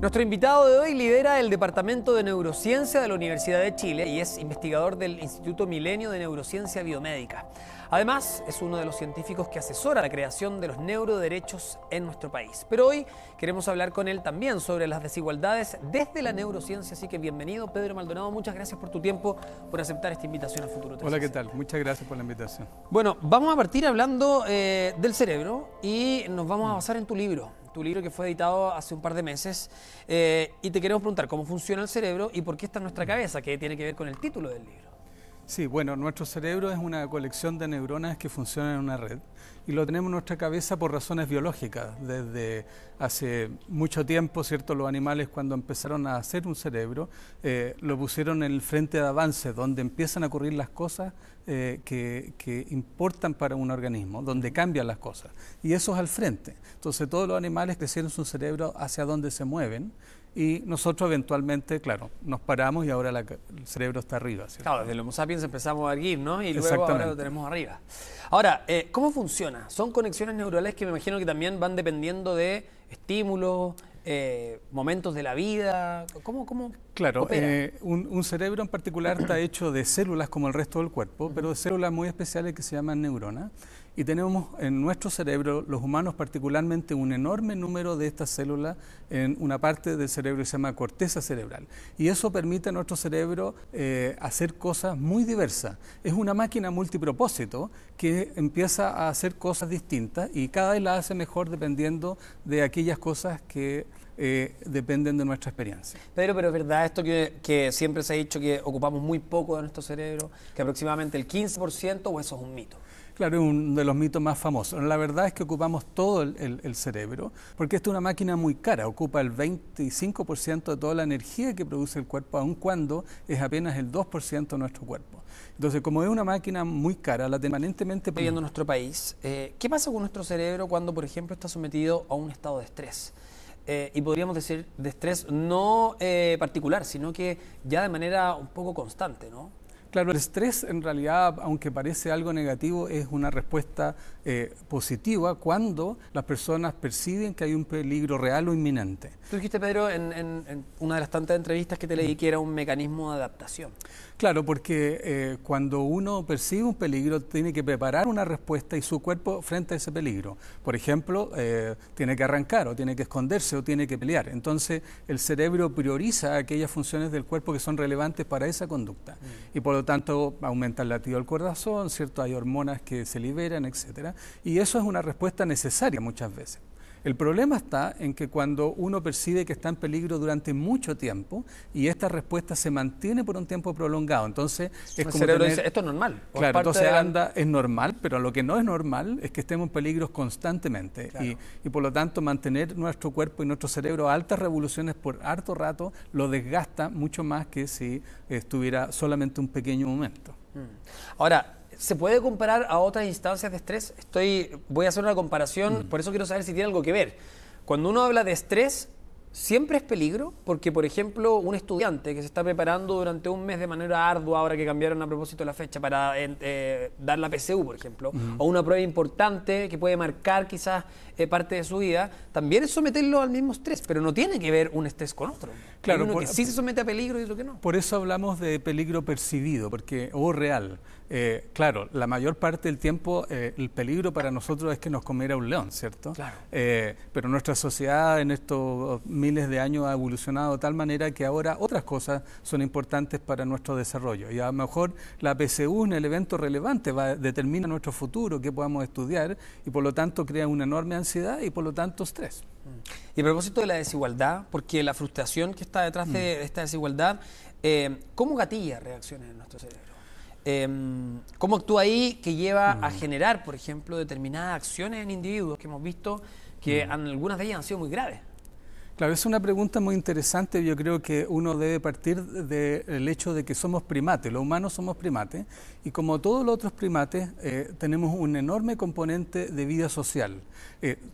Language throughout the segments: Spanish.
Nuestro invitado de hoy lidera el Departamento de Neurociencia de la Universidad de Chile y es investigador del Instituto Milenio de Neurociencia Biomédica. Además, es uno de los científicos que asesora la creación de los neuroderechos en nuestro país. Pero hoy queremos hablar con él también sobre las desigualdades desde la neurociencia, así que bienvenido, Pedro Maldonado. Muchas gracias por tu tiempo, por aceptar esta invitación a Futuro 360. Hola, ¿qué tal? Muchas gracias por la invitación. Bueno, vamos a partir hablando del cerebro y nos vamos a basar en tu libro que fue editado hace un par de meses, y te queremos preguntar cómo funciona el cerebro y por qué está en nuestra cabeza, que tiene que ver con el título del libro. Sí, bueno, nuestro cerebro es una colección de neuronas que funcionan en una red y lo tenemos en nuestra cabeza por razones biológicas. Desde hace mucho tiempo, ¿cierto? Los animales, cuando empezaron a hacer un cerebro, lo pusieron en el frente de avance, donde empiezan a ocurrir las cosas que importan para un organismo, donde cambian las cosas. Y eso es al frente. Entonces todos los animales crecieron su cerebro hacia donde se mueven. Y nosotros eventualmente, claro, nos paramos y ahora el cerebro está arriba, ¿cierto? Claro, desde el Homo sapiens empezamos a erguir, ¿no? Y luego ahora lo tenemos arriba. Ahora, ¿cómo funciona? Son conexiones neurales que me imagino que también van dependiendo de estímulos, momentos de la vida. ¿Cómo claro, opera? Un cerebro en particular está hecho de células como el resto del cuerpo, pero de células muy especiales que se llaman neuronas. Y tenemos en nuestro cerebro, los humanos particularmente, un enorme número de estas células en una parte del cerebro que se llama corteza cerebral. Y eso permite a nuestro cerebro hacer cosas muy diversas. Es una máquina multipropósito que empieza a hacer cosas distintas y cada vez las hace mejor dependiendo de aquellas cosas que dependen de nuestra experiencia. Pedro, pero es verdad esto que siempre se ha dicho que ocupamos muy poco de nuestro cerebro, que aproximadamente el 15%, o eso es un mito. Claro, es uno de los mitos más famosos. La verdad es que ocupamos todo el cerebro, porque esta es una máquina muy cara, ocupa el 25% de toda la energía que produce el cuerpo, aun cuando es apenas el 2% de nuestro cuerpo. Entonces, como es una máquina muy cara, la permanentemente... Viviendo en nuestro país, ¿qué pasa con nuestro cerebro cuando, por ejemplo, está sometido a un estado de estrés? Y podríamos decir de estrés no particular, sino que ya de manera un poco constante, ¿no? Claro, el estrés en realidad, aunque parece algo negativo, es una respuesta positiva cuando las personas perciben que hay un peligro real o inminente. Tú dijiste, Pedro, en una de las tantas entrevistas que te leí que era un mecanismo de adaptación. Claro, porque cuando uno percibe un peligro tiene que preparar una respuesta y su cuerpo frente a ese peligro. Por ejemplo, tiene que arrancar o tiene que esconderse o tiene que pelear. Entonces el cerebro prioriza aquellas funciones del cuerpo que son relevantes para esa conducta. Y por lo tanto aumenta el latido del corazón, ¿cierto? Hay hormonas que se liberan, etcétera. Y eso es una respuesta necesaria muchas veces. El problema está en que cuando uno percibe que está en peligro durante mucho tiempo y esta respuesta se mantiene por un tiempo prolongado, entonces es el como cerebro tener... dice, esto es normal. Claro, entonces es normal, pero lo que no es normal es que estemos en peligro constantemente. Claro. Y por lo tanto mantener nuestro cuerpo y nuestro cerebro a altas revoluciones por harto rato lo desgasta mucho más que si estuviera solamente un pequeño momento. Ahora, ¿se puede comparar a otras instancias de estrés? Voy a hacer una comparación, por eso quiero saber si tiene algo que ver. Cuando uno habla de estrés, ¿siempre es peligro? Porque, por ejemplo, un estudiante que se está preparando durante un mes de manera ardua, ahora que cambiaron a propósito la fecha para dar la PSU, por ejemplo, o una prueba importante que puede marcar quizás parte de su vida, también es someterlo al mismo estrés, pero no tiene que ver un estrés con otro. Claro, hay uno que sí se somete a peligro y otro que no. Por eso hablamos de peligro percibido, o real. Claro, la mayor parte del tiempo el peligro para nosotros es que nos comiera un león, ¿cierto? Claro. Pero nuestra sociedad en estos miles de años ha evolucionado de tal manera que ahora otras cosas son importantes para nuestro desarrollo. Y a lo mejor la PSU es el evento relevante, determina nuestro futuro, qué podamos estudiar, y por lo tanto crea una enorme ansiedad y por lo tanto estrés. Y a propósito de la desigualdad, porque la frustración que está detrás de esta desigualdad, ¿cómo gatilla reacciones en nuestro cerebro? ¿Cómo actúa ahí que lleva a generar, por ejemplo, determinadas acciones en individuos que hemos visto que algunas de ellas han sido muy graves? Claro, es una pregunta muy interesante. Yo creo que uno debe partir del hecho de que somos primates, los humanos somos primates, y como todos los otros primates tenemos un enorme componente de vida social.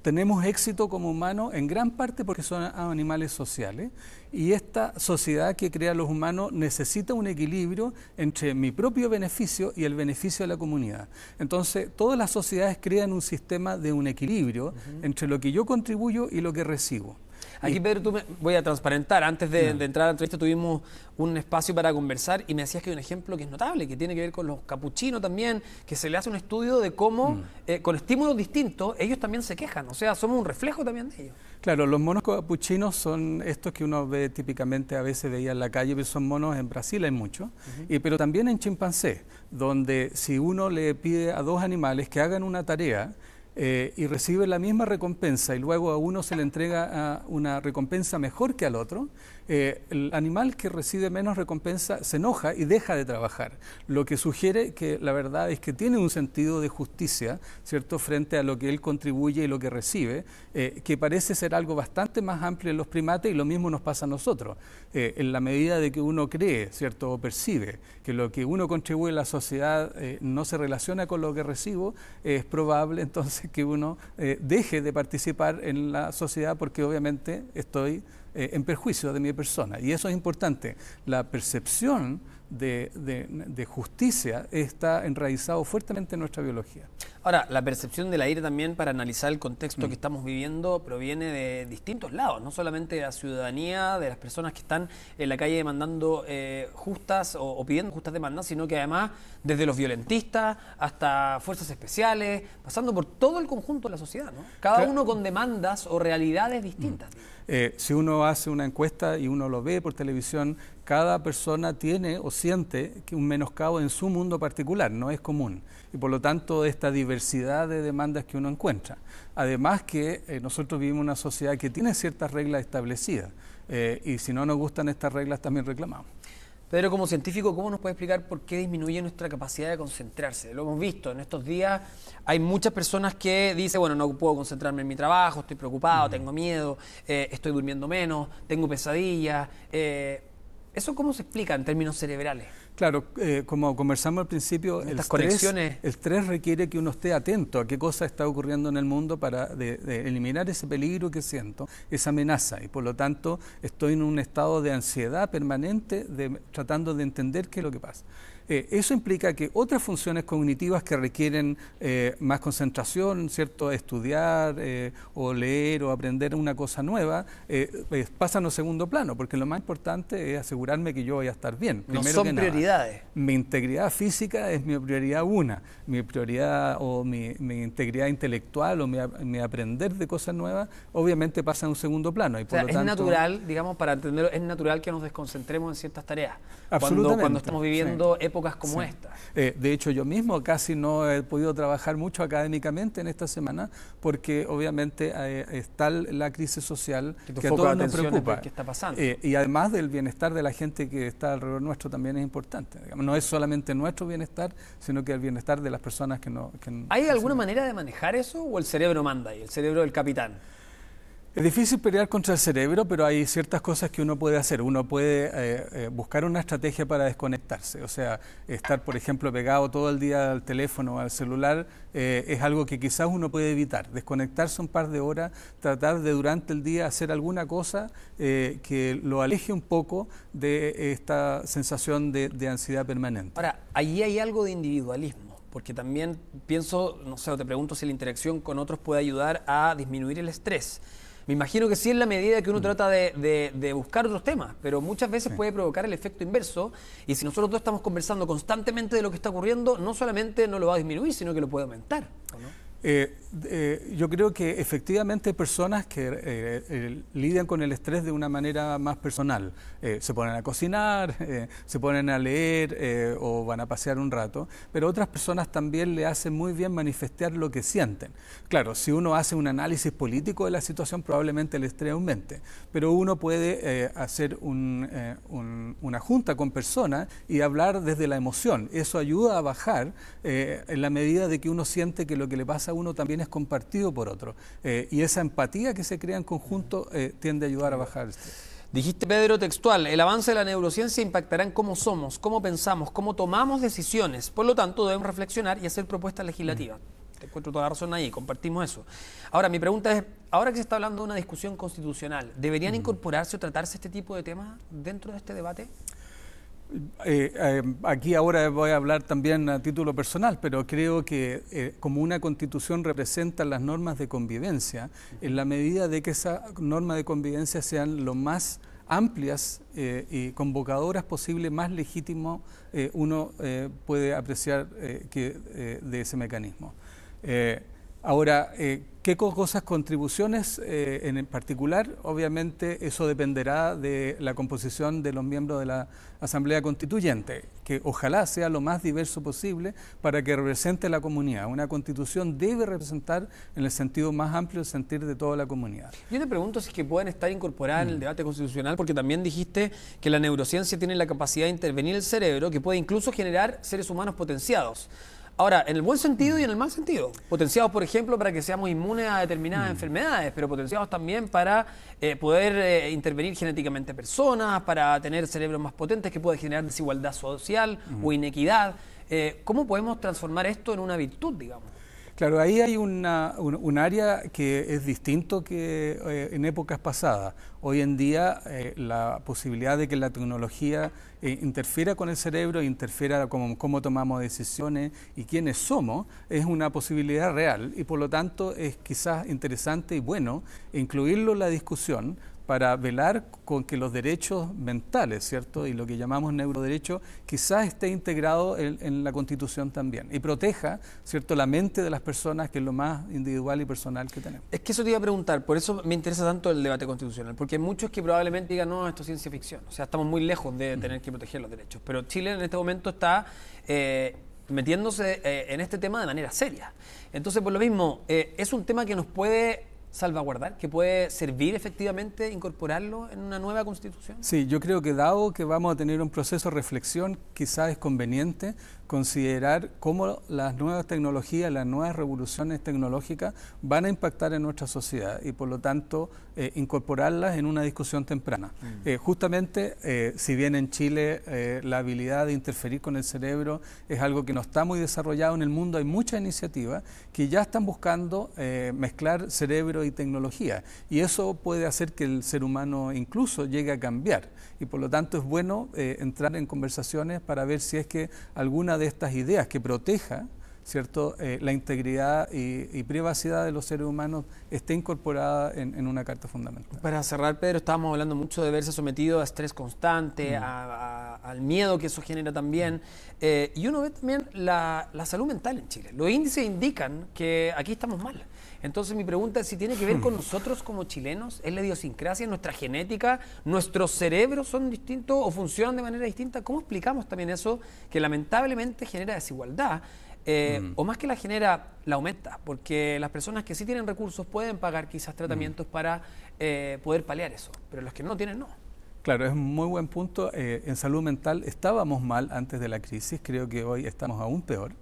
Tenemos éxito como humanos en gran parte porque son animales sociales, y esta sociedad que crea los humanos necesita un equilibrio entre mi propio beneficio y el beneficio de la comunidad. Entonces, todas las sociedades crean un sistema de un equilibrio entre lo que yo contribuyo y lo que recibo. Aquí, Pedro, voy a transparentar. Antes de entrar a la entrevista tuvimos un espacio para conversar y me decías que hay un ejemplo que es notable, que tiene que ver con los capuchinos también, que se le hace un estudio de cómo, con estímulos distintos, ellos también se quejan. O sea, somos un reflejo también de ellos. Claro, los monos capuchinos son estos que uno ve típicamente, a veces veía en la calle, pero son monos, en Brasil hay muchos, pero también en chimpancé, donde si uno le pide a dos animales que hagan una tarea, y recibe la misma recompensa y luego a uno se le entrega una recompensa mejor que al otro, el animal que recibe menos recompensa se enoja y deja de trabajar, lo que sugiere que la verdad es que tiene un sentido de justicia, ¿cierto?, frente a lo que él contribuye y lo que recibe, que parece ser algo bastante más amplio en los primates, y lo mismo nos pasa a nosotros. En la medida de que uno cree, ¿cierto?, o percibe que lo que uno contribuye a la sociedad no se relaciona con lo que recibo, es probable entonces que uno deje de participar en la sociedad, porque obviamente estoy en perjuicio de mi persona. Y eso es importante. La percepción de justicia está enraizado fuertemente en nuestra biología. Ahora, la percepción del aire también, para analizar el contexto que estamos viviendo, proviene de distintos lados, no solamente de la ciudadanía, de las personas que están en la calle demandando justas o pidiendo justas demandas, sino que además desde los violentistas hasta fuerzas especiales, pasando por todo el conjunto de la sociedad, ¿no? Cada uno con demandas o realidades distintas. Si uno hace una encuesta y uno lo ve por televisión, cada persona tiene o siente que un menoscabo en su mundo particular, no es común. Y por lo tanto, esta diversidad de demandas que uno encuentra. Además que nosotros vivimos en una sociedad que tiene ciertas reglas establecidas, y si no nos gustan estas reglas también reclamamos. Pedro, como científico, ¿cómo nos puede explicar por qué disminuye nuestra capacidad de concentrarse? Lo hemos visto en estos días, hay muchas personas que dicen, bueno, no puedo concentrarme en mi trabajo, estoy preocupado, tengo miedo, estoy durmiendo menos, tengo pesadillas. ¿Eso cómo se explica en términos cerebrales? Claro, como conversamos al principio, el estrés requiere que uno esté atento a qué cosa está ocurriendo en el mundo para de eliminar ese peligro que siento, esa amenaza, y por lo tanto estoy en un estado de ansiedad permanente tratando de entender qué es lo que pasa. Eso implica que otras funciones cognitivas que requieren más concentración, ¿cierto?, estudiar o leer o aprender una cosa nueva, pasan a segundo plano, porque lo más importante es asegurarme que yo voy a estar bien. No son prioridades. Mi integridad física es mi prioridad una, mi prioridad o mi integridad intelectual o mi aprender de cosas nuevas, obviamente pasa a un segundo plano. Y por lo tanto, es natural, digamos, para entenderlo, es natural que nos desconcentremos en ciertas tareas. Absolutamente. Cuando estamos viviendo épocas como esta. De hecho, yo mismo casi no he podido trabajar mucho académicamente en esta semana, porque obviamente está la crisis social que a todos nos preocupa. ¿Qué está pasando? Y además del bienestar de la gente que está alrededor nuestro también es importante. Digamos, no es solamente nuestro bienestar, sino que el bienestar de las personas que no... ¿Hay alguna manera de manejar eso o el cerebro manda y el cerebro del capitán? Es difícil pelear contra el cerebro, pero hay ciertas cosas que uno puede hacer. Uno puede buscar una estrategia para desconectarse. O sea, estar, por ejemplo, pegado todo el día al teléfono o al celular es algo que quizás uno puede evitar. Desconectarse un par de horas, tratar de durante el día hacer alguna cosa que lo aleje un poco de esta sensación de ansiedad permanente. Ahora, allí hay algo de individualismo. Porque también pienso, no sé, o te pregunto si la interacción con otros puede ayudar a disminuir el estrés. Me imagino que sí, en la medida que uno trata de buscar otros temas, pero muchas veces puede provocar el efecto inverso, y si nosotros dos estamos conversando constantemente de lo que está ocurriendo, no solamente no lo va a disminuir, sino que lo puede aumentar, ¿o no? Yo creo que efectivamente hay personas que lidian con el estrés de una manera más personal. Se ponen a cocinar, se ponen a leer o van a pasear un rato, pero otras personas también le hacen muy bien manifestar lo que sienten. Claro, si uno hace un análisis político de la situación, probablemente el estrés aumente, pero uno puede hacer una junta con personas y hablar desde la emoción. Eso ayuda a bajar en la medida de que uno siente que lo que le pasa a uno también es compartido por otro, y esa empatía que se crea en conjunto tiende a ayudar a bajar el estrés. Dijiste, Pedro, textual, el avance de la neurociencia impactará en cómo somos, cómo pensamos, cómo tomamos decisiones, por lo tanto debemos reflexionar y hacer propuestas legislativas. Te encuentro toda la razón ahí, compartimos eso. Ahora, mi pregunta es, ahora que se está hablando de una discusión constitucional, ¿deberían incorporarse o tratarse este tipo de temas dentro de este debate? Aquí ahora voy a hablar también a título personal, pero creo que como una constitución representa las normas de convivencia, en la medida de que esas normas de convivencia sean lo más amplias y convocadoras posible, más legítimo uno puede apreciar de ese mecanismo. Ahora, ¿qué cosas, contribuciones en particular? Obviamente eso dependerá de la composición de los miembros de la Asamblea Constituyente, que ojalá sea lo más diverso posible para que represente a la comunidad. Una constitución debe representar en el sentido más amplio el sentir de toda la comunidad. Yo te pregunto si es que pueden estar incorporadas en el debate constitucional, porque también dijiste que la neurociencia tiene la capacidad de intervenir el cerebro, que puede incluso generar seres humanos potenciados. Ahora, en el buen sentido y en el mal sentido. Potenciados, por ejemplo, para que seamos inmunes a determinadas enfermedades, pero potenciados también para poder intervenir genéticamente personas, para tener cerebros más potentes que puede generar desigualdad social o inequidad. ¿Cómo podemos transformar esto en una virtud, digamos? Claro, ahí hay un área que es distinto que en épocas pasadas. Hoy en día la posibilidad de que la tecnología interfiera con el cerebro, interfiera con cómo tomamos decisiones y quiénes somos, es una posibilidad real y por lo tanto es quizás interesante y bueno incluirlo en la discusión para velar con que los derechos mentales, ¿cierto? Y lo que llamamos neuroderecho, quizás esté integrado en la Constitución también y proteja, ¿cierto?, la mente de las personas, que es lo más individual y personal que tenemos. Es que eso te iba a preguntar, por eso me interesa tanto el debate constitucional, porque hay muchos que probablemente digan, no, esto es ciencia ficción, o sea, estamos muy lejos de tener que proteger los derechos, pero Chile en este momento está metiéndose en este tema de manera seria. Entonces, por lo mismo, es un tema que nos puede salvaguardar, que puede servir efectivamente incorporarlo en una nueva constitución. Sí, yo creo que dado que vamos a tener un proceso de reflexión, quizás es conveniente considerar cómo las nuevas tecnologías, las nuevas revoluciones tecnológicas van a impactar en nuestra sociedad y por lo tanto incorporarlas en una discusión temprana. Justamente, si bien en Chile la habilidad de interferir con el cerebro es algo que no está muy desarrollado en el mundo, hay muchas iniciativas que ya están buscando mezclar cerebro y tecnología y eso puede hacer que el ser humano incluso llegue a cambiar y por lo tanto es bueno entrar en conversaciones para ver si es que alguna de estas ideas que proteja, ¿cierto?, la integridad y privacidad de los seres humanos esté incorporada en una carta fundamental. Para cerrar, Pedro, estábamos hablando mucho de verse sometido a estrés constante, al miedo que eso genera también, y uno ve también la salud mental en Chile. Los índices indican que aquí estamos mal. Entonces mi pregunta es si tiene que ver con nosotros como chilenos, es la idiosincrasia, nuestra genética, nuestros cerebros son distintos o funcionan de manera distinta. ¿Cómo explicamos también eso que lamentablemente genera desigualdad? O más que la genera, la aumenta, porque las personas que sí tienen recursos pueden pagar quizás tratamientos para poder paliar eso, pero los que no tienen no. Claro, es un muy buen punto. En salud mental estábamos mal antes de la crisis, creo que hoy estamos aún peor.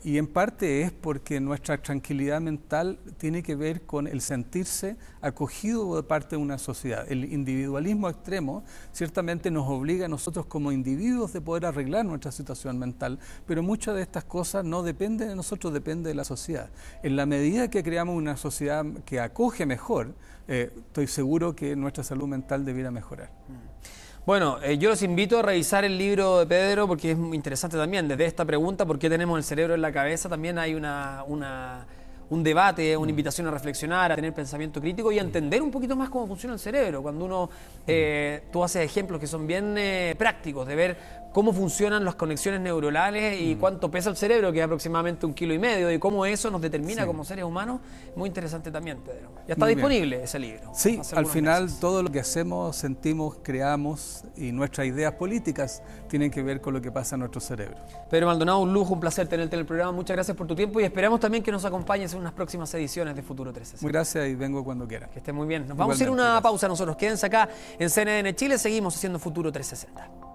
Y en parte es porque nuestra tranquilidad mental tiene que ver con el sentirse acogido de parte de una sociedad. El individualismo extremo ciertamente nos obliga a nosotros como individuos de poder arreglar nuestra situación mental, pero muchas de estas cosas no dependen de nosotros, depende de la sociedad. En la medida que creamos una sociedad que acoge mejor, estoy seguro que nuestra salud mental debiera mejorar. Bueno, yo los invito a revisar el libro de Pedro porque es muy interesante también. Desde esta pregunta, ¿por qué tenemos el cerebro en la cabeza? También hay un debate, una invitación a reflexionar, a tener pensamiento crítico y a entender un poquito más cómo funciona el cerebro. Cuando uno, tú haces ejemplos que son bien prácticos de ver cómo funcionan las conexiones neuronales y cuánto pesa el cerebro, que es aproximadamente 1,5 kilos, y cómo eso nos determina como seres humanos. Muy interesante también, Pedro. Ya está disponible ese libro. Sí, al final todo lo que hacemos, sentimos, creamos y nuestras ideas políticas tienen que ver con lo que pasa en nuestro cerebro. Pedro Maldonado, un lujo, un placer tenerte en el programa. Muchas gracias por tu tiempo y esperamos también que nos acompañes en unas próximas ediciones de Futuro 360. Muy gracias y vengo cuando quiera. Que esté muy bien. Nos vamos a ir a una pausa nosotros. Quédense acá en CNN Chile. Seguimos haciendo Futuro 360.